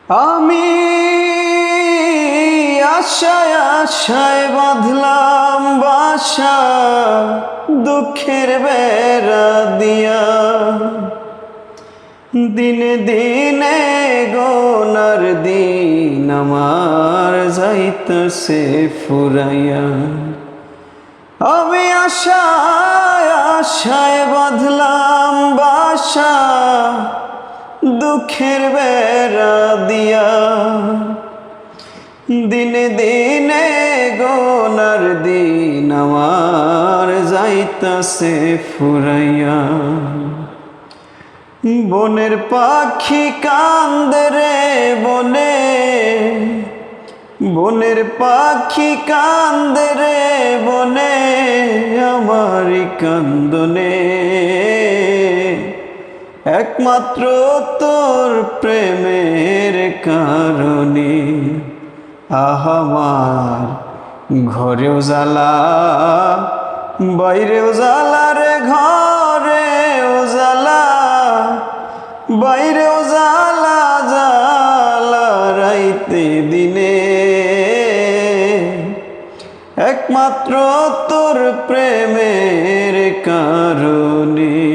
আমি আশায় আশায় বাঁধলাম বাসা, দুঃখের বেড়া দিয়া। দিনে দিনে গোনার দিন আমার যাইতেছে ফুরাইয়া। আমি আশায় আশায় বাঁধলাম বাসা, দুঃখের বেড়া দিয়া। দিনে দিনে গোনার দিন আমার যাইতাছে ফুরাইয়া। বনের পাখি কান্দে রে বনে, বনের পাখি কান্দে রে বনে, আমারি কান্দনে একমাত্র তোর প্রেমের কারণে। আমার ঘরেও জ্বালা বাইরেও জ্বালা রে, ঘরেও জ্বালা বাইরেও জ্বালা, জ্বালা রাইতে দিনে একমাত্র তোর প্রেমের কারণে।